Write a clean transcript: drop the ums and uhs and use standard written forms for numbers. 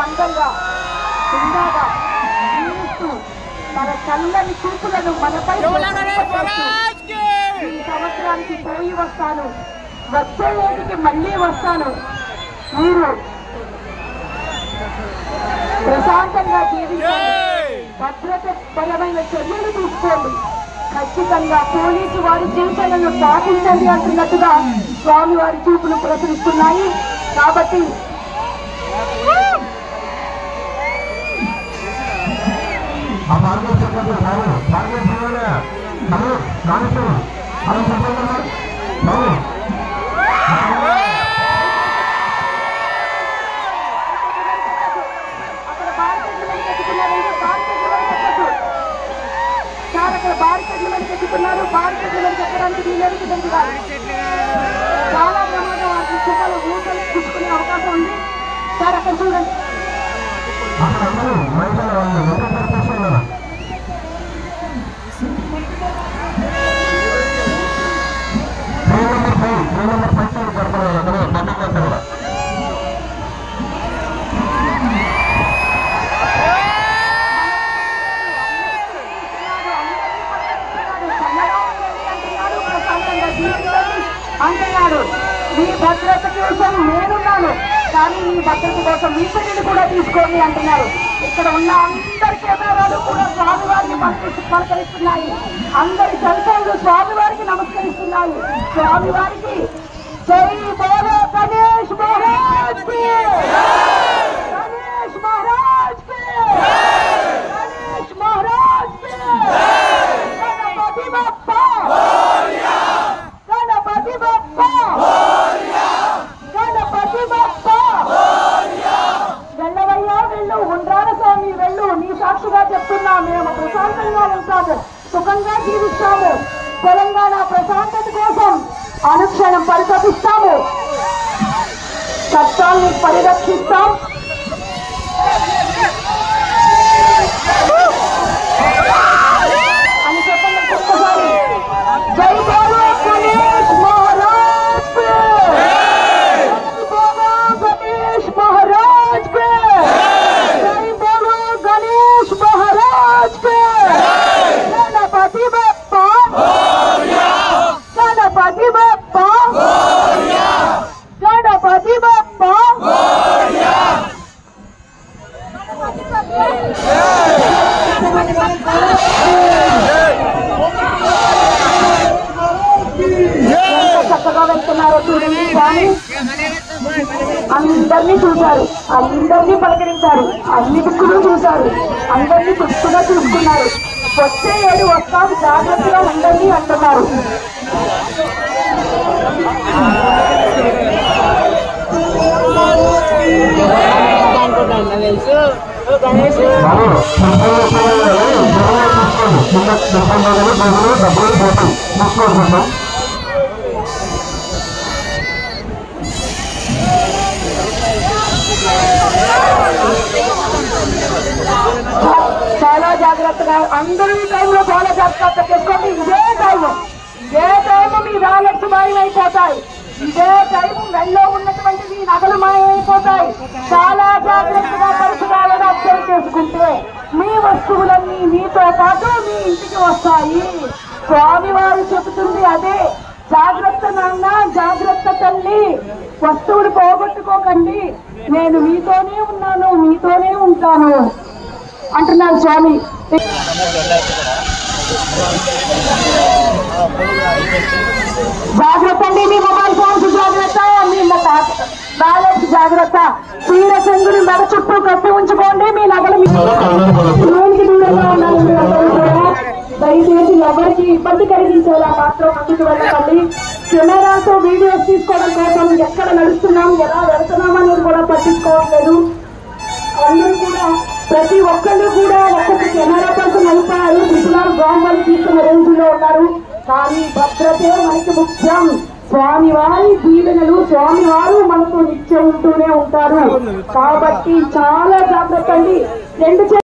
అందంగా చిన్నగా జీవిస్తూ తన చల్లని చూపులను మనపై ఈ సంవత్సరానికి పోయి వస్తాను, వచ్చే ఏటికి మళ్ళీ వస్తాను, మీరు ప్రశాంతంగా జీవించండి, భద్రతపరమైన చర్యలు తీసుకోండి, ఖచ్చితంగా పోలీసు వారి సూచనలను పాటించండి అంటున్నట్టుగా స్వామి వారి చూపులు ప్రసరిస్తున్నాయి. కాబట్టి అక్కడ బారికెట్లు మీద పెట్టుకున్నారు, బారికెట్లు మీద పెట్టడానికి వీలేదు. చాలా ప్రమాదం ఆ చుట్టాలు ఊసలు చూసుకునే అవకాశం ఉంది సార్. అక్కడ చూడండి, అంటున్నాడు. మీ భద్రత కోసం నేనున్నాను, కానీ మీ భద్రత కోసం మీ చర్యలు కూడా తీసుకోండి అంటున్నారు. ఇక్కడ ఉన్న అందరి కెమెరాలు కూడా స్వామివారిని పలకరిస్తున్నాయి, అందరి సెల్ఫోన్లు స్వామివారికి నమస్కరిస్తున్నాయి. స్వామివారికి జై బోలో గణేష్ మహారాజ్ కి, గణేష్ మహారాజ్ కి, గణేష్ మహారాజ్ కి, గణపతి బప్పా, గణపతి బప్పా, గణపతి బప్పా. వెళ్ళవయ్యా వెళ్ళు, ఉండ్రాల స్వామి వెళ్ళు. నీ సాక్షిగా చెప్తున్నా, మేము ప్రశాంతంగా ఉంటాము, సుఖంగా జీవిస్తాము, తెలంగాణ ప్రశాంతత కోసం అనుక్షణం పరితపిస్తాము, చట్టాన్ని పరిరక్షిస్తాం. అని చెప్పండి ఒక్కసారి. జై బోలో గణేష్ మహారాజ్ కి, జై బోలో గణేష్ మహారాజ్ కి, జై బోలో గణేష్ మహారాజ్ కి. గణపతి బప్పా, గణపతి బప్పా, గణపతి బప్పా. చక్కగా వెళ్తున్నారో చూడండి. కానీ అందరినీ చూశారు, అందరినీ పలకరించారు, అన్ని దిక్కులు చూశారు, అందరినీ చుట్టుగా చూసుకున్నారు. వచ్చే ఏడు వస్తాం, జాగ్రత్తగా ఉండండి అంటున్నారు. చాలా జాగ్రత్తగా అందరూ ఈ టైంలో చాలా జాగ్రత్త చేసుకోండి. ఇదే టైము మీ వ్యాలెట్స్ మాయమైపోతాయి, ఇదే టైము వెళ్ళలో ఉన్నటువంటి మీ నగలు మాయమైపోతాయి. చాలా జాగ్రత్తగా పరిసరాలను అబ్జర్వ్ చేసుకుంటే మీ వస్తువులన్నీ మీతో పాటు మీ ఇంటికి వస్తాయి. స్వామివారు చెబుతుంది అదే. జాగ్రత్త నాన్న, జాగ్రత్త తల్లి, వస్తువులు పోగొట్టుకోకండి, నేను మీతోనే ఉన్నాను, మీతోనే ఉంటాను అంటున్నారు స్వామి. జాగ్రత్త అండి, మీ మొబైల్ ఫోన్స్ జాగ్రత్త, మీ బ్యాలెన్స్ జాగ్రత్త, చీర చెంగుని మెడ చుట్టూ కట్టి ఉంచుకోండి, మీ నగలు లోనికి దూరంగా ఉండాలి. దయచేసి ఎవరికి ఇబ్బంది కలిగించేలా మాత్రం ముందుకు వెళ్ళకండి. కెమెరాతో వీడియోస్ తీసుకోవడం కోసం ఎక్కడ నడుస్తున్నాం, ఎలా వెళ్తున్నాం అనేది కూడా పట్టించుకోవట్లేదు. అందరూ కూడా ప్రతి ఒక్కళ్ళు కూడా ఒక్కొక్క కెమెరా పర్సన్ అయిపోయారు, త్రిపురాలు గవర్నమెంట్ తీసుకున్న రేంజ్ లో ఉన్నారు. కానీ భద్రతే మనకి ముఖ్యం. స్వామివారి దీవెనలు, స్వామివారు మనతో నిత్యం ఉంటూనే ఉంటారు. కాబట్టి చాలా జాగ్రత్త అండి. రెండు